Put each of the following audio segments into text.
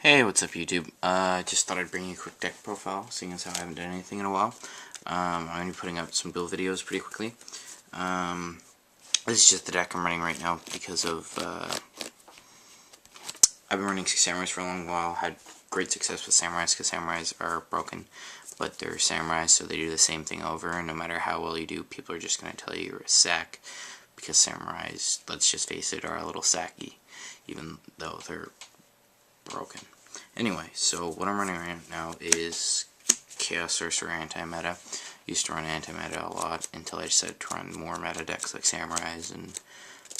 Hey, what's up YouTube? Just thought I'd bring you a quick deck profile, seeing as how I haven't done anything in a while. I'm going to be putting out some build videos pretty quickly. This is just the deck I'm running right now because of, I've been running Samurais for a long while, had great success with Samurais because Samurais are broken, but they're Samurais, so they do the same thing over, and no matter how well you do, people are just going to tell you you're a sack, because Samurais, let's just face it, are a little sacky, even though they're broken. Anyway, so what I'm running right now is Chaos Sorcerer Anti-Meta. Used to run Anti-Meta a lot until I decided to run more meta decks like Samurais and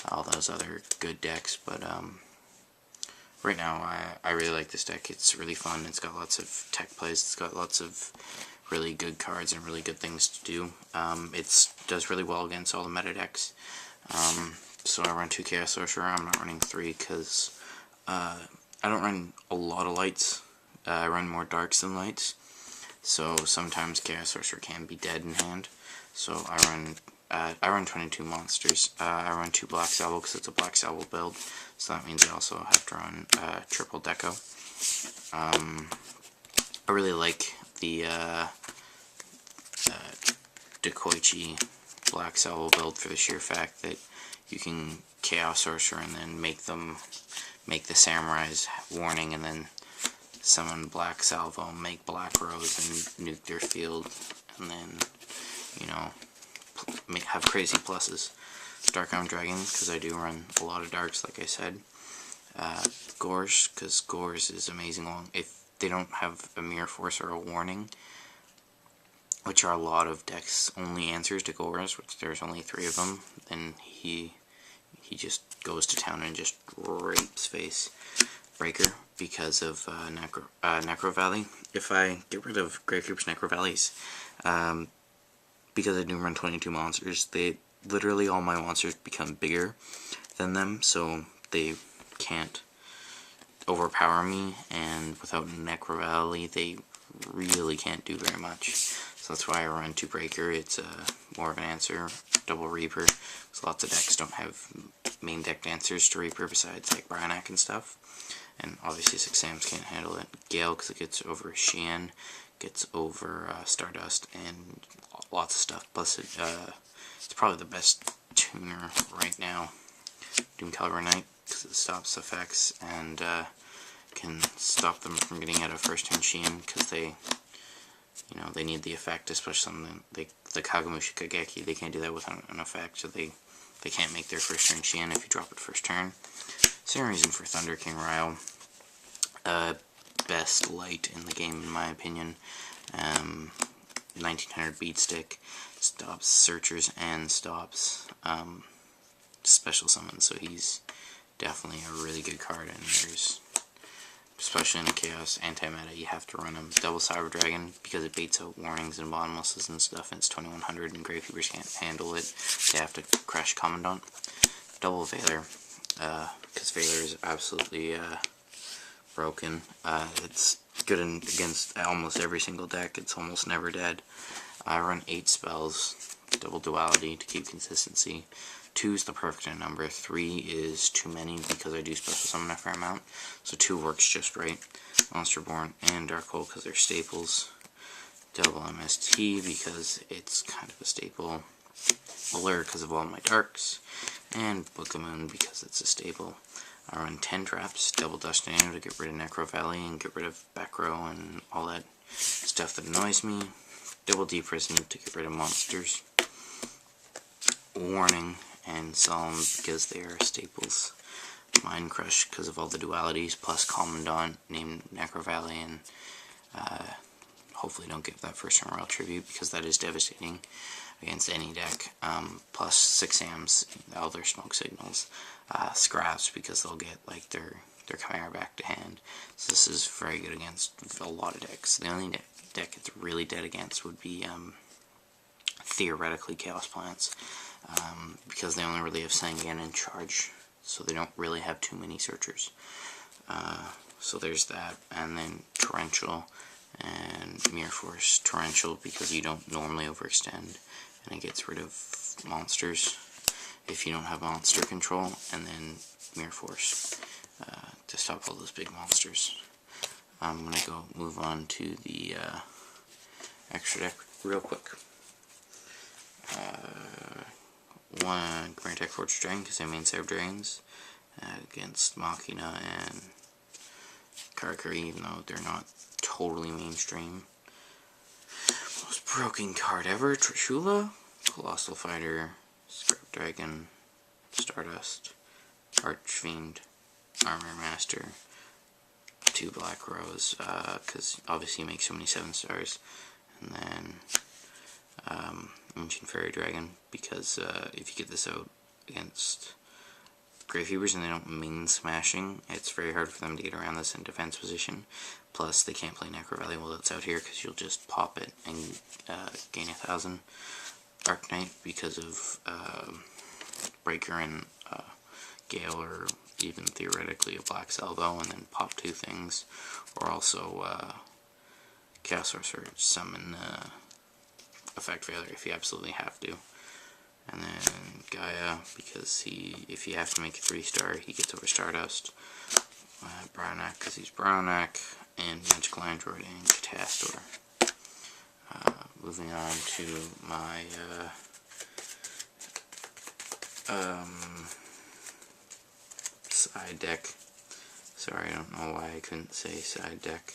all those other good decks, but right now I really like this deck. It's really fun, it's got lots of tech plays, it's got lots of really good cards and really good things to do. It does really well against all the meta decks. So I run 2 Chaos Sorcerer, I'm not running 3 because I don't run a lot of lights. I run more darks than lights, so sometimes Chaos Sorcerer can be dead in hand. So I run 22 monsters. I run 2 Black Salvo because it's a Black Salvo build, so that means I also have to run triple Deco. I really like the Dekoichi Black Salvo build for the sheer fact that you can Chaos Sorcerer and then make the Samurai's warning, and then summon Black Salvo, make Black Rose, and nuke their field, and then, you know, have crazy pluses. Dark Arm Dragon, because I do run a lot of darks, like I said. Gores, because Gores is amazing long. If they don't have a Mirror Force or a warning, which are a lot of decks' only answers to Gores, which there's only 3 of them, then he just goes to town and just rapes face Breaker because of Necro Valley. If I get rid of Gravekeeper's Necro Valleys, because I do run 22 monsters, literally all my monsters become bigger than them, so they can't overpower me, and without Necro Valley, they really can't do very much. So that's why I run 2 Breaker. It's more of an answer. Double Reaper, because lots of decks don't have main deck answers to Reaper besides like Bryonak and stuff. And obviously 6 Sams can't handle it. Gale, because it gets over Shi-En, gets over Stardust, and lots of stuff. Plus it's probably the best tuner right now. Doom Caliber Knight, because it stops effects and can stop them from getting out of first turn Shi-En, because they need the effect, especially something like the Kagamushi Kageki. They can't do that without an effect, so they can't make their first turn Shi-En if you drop it first turn. Same reason for Thunder King Ryle. Best light in the game, in my opinion. 1900 beat stick, stops searchers and stops special summons, so he's definitely a really good card, and there's, especially in a Chaos anti-meta, you have to run him. Double Cyber Dragon, because it baits out warnings and bottomlesses and stuff, and it's 2100 and Gravekeepers can't handle it. They have to crash Commandant. Double Veiler, because Veiler is absolutely broken. It's good against almost every single deck. It's almost never dead. I run 8 spells, double duality to keep consistency. 2 is the perfect number. 3 is too many because I do special summon a fair amount. So 2 works just right. Monsterborn and Dark Hole because they're staples. Double MST because it's kind of a staple. Allure because of all my darks. And Book of Moon because it's a staple. I run 10 traps, double Dust Nano to get rid of Necro Valley and get rid of back row and all that stuff that annoys me. Double Deep Prison to get rid of monsters. Warning and Solemn because they are staples. Mind Crush because of all the dualities, plus Commandant named Necro Valley, and hopefully don't give that first turn Royal Tribute because that is devastating against any deck. Plus 6 Sams, all their smoke signals. Scraps because they'll get like their Chimera back to hand. So this is very good against a lot of decks. The only deck it's really dead against would be theoretically Chaos Plants, because they only really have Sangan in charge, so they don't really have too many searchers. So there's that, and then Torrential and Mirror Force. Torrential because you don't normally overextend, and it gets rid of monsters if you don't have monster control, and then Mirror Force to stop all those big monsters. I'm going to move on to the extra deck real quick. One Grand Tech Fortress Dragon, because I main serve Dragons, against Machina and Karakuri, even though they're not totally mainstream. Most broken card ever, Trishula, Colossal Fighter, Scrap Dragon, Stardust, Archfiend, Armor Master, 2 Black Rose, because obviously you make so many 7 stars, and then Ancient Fairy Dragon, because if you get this out against Gravekeepers and they don't main smashing, it's very hard for them to get around this in defense position. Plus, they can't play Necro Valley while it's out here, because you'll just pop it and gain 1,000 Arc Knight because of Breaker and Gale, or even theoretically a Black Salvo, and then pop 2 things, or also Chaos Sorcerer, summon Effect Failure if you absolutely have to. And then Gaia, because if you have to make a 3-star, he gets over Stardust. Brownak, because he's Brownak, and Magical Android and Catastor. Moving on to my side deck. Sorry, I don't know why I couldn't say side deck.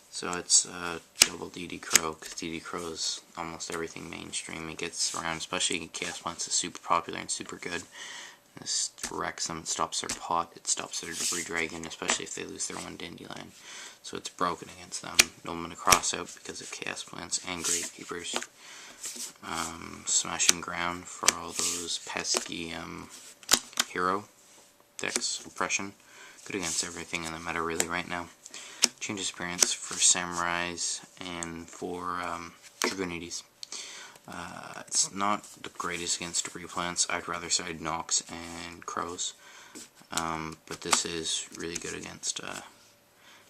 So it's double DD Crow, because DD Crow is almost everything mainstream. It gets around, especially Chaos Plants is super popular and super good. This wrecks them, it stops their pot, it stops their Debris Dragon, especially if they lose their 1 Dandelion. So it's broken against them. No Mana Cross out because of Chaos Plants and Gravekeepers. Smashing Ground for all those pesky hero decks. Oppression. Good against everything in the meta really right now. Changes appearance for Samurais and for Dragonides. It's not the greatest against debris plants. I'd rather side Nox and Crows. But this is really good against,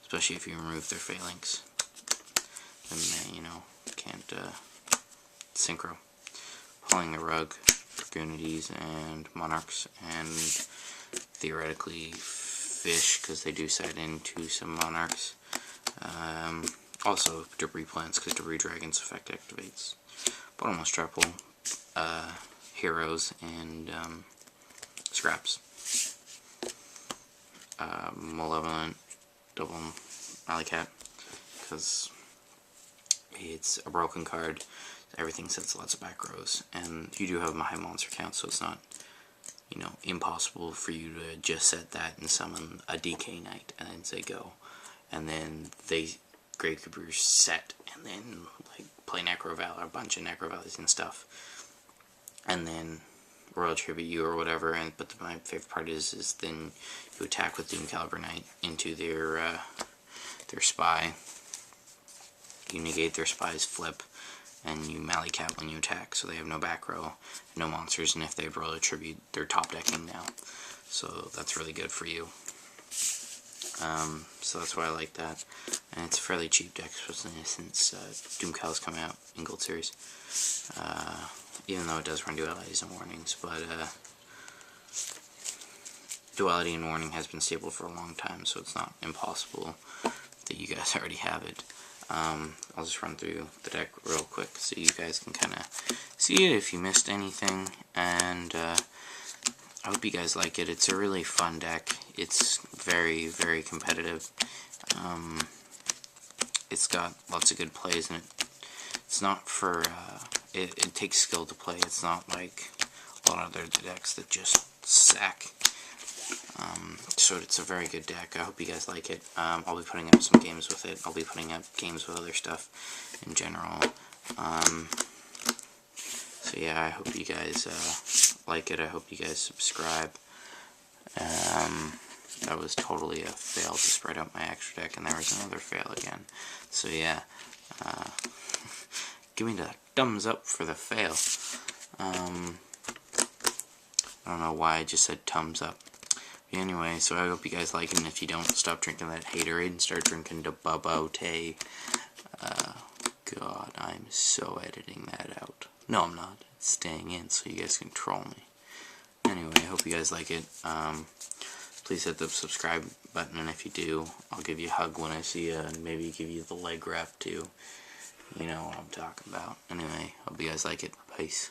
especially if you remove their Phalanx. Then they, you know, can't synchro. Pulling the Rug, Dragonides, and Monarchs, and theoretically Fish, because they do side into some Monarchs. Also Debris Plants, because Debris Dragon's effect activates. Bottomless Triple, Heroes, and Scraps. Malevolent, double Alley-Cat, because it's a broken card. Everything sets lots of back rows, and you do have a high monster count, so it's not, you know, impossible for you to just set that and summon a DK Knight and then say go, and then they Gravekeepers set, and then like play Necro Valley, a bunch of Necro Valleys and stuff, and then Royal Tribute you or whatever. And but my favorite part is then you attack with Doom Caliber Knight into their spy. You negate their spy's flip, and you Mally Cat when you attack, so they have no back row, no monsters, and if they have Royal Tribute, they're top decking now. So that's really good for you. So that's why I like that. And it's a fairly cheap deck, especially since Doom Cal's come out in Gold Series. Even though it does run dualities and warnings, but duality and warning has been stable for a long time, so it's not impossible that you guys already have it. I'll just run through the deck real quick so you guys can kind of see it if you missed anything, and I hope you guys like it. It's a really fun deck. It's very, very competitive. It's got lots of good plays, and it's not for, it takes skill to play. It's not like a lot of other decks that just sack. So it's a very good deck. I hope you guys like it. I'll be putting up some games with it. I'll be putting up games with other stuff in general. So yeah, I hope you guys like it. I hope you guys subscribe. That was totally a fail to spread out my extra deck, and there was another fail again. So yeah, give me the thumbs up for the fail. I don't know why I just said thumbs up. Anyway, so I hope you guys like it, and if you don't, stop drinking that haterade and start drinking the Bubba-O-Tay. God, I'm so editing that out. No, I'm not. It's staying in so you guys can troll me. Anyway, I hope you guys like it. please hit the subscribe button, and if you do, I'll give you a hug when I see you, and maybe give you the leg wrap too. You know what I'm talking about. Anyway, hope you guys like it. Peace.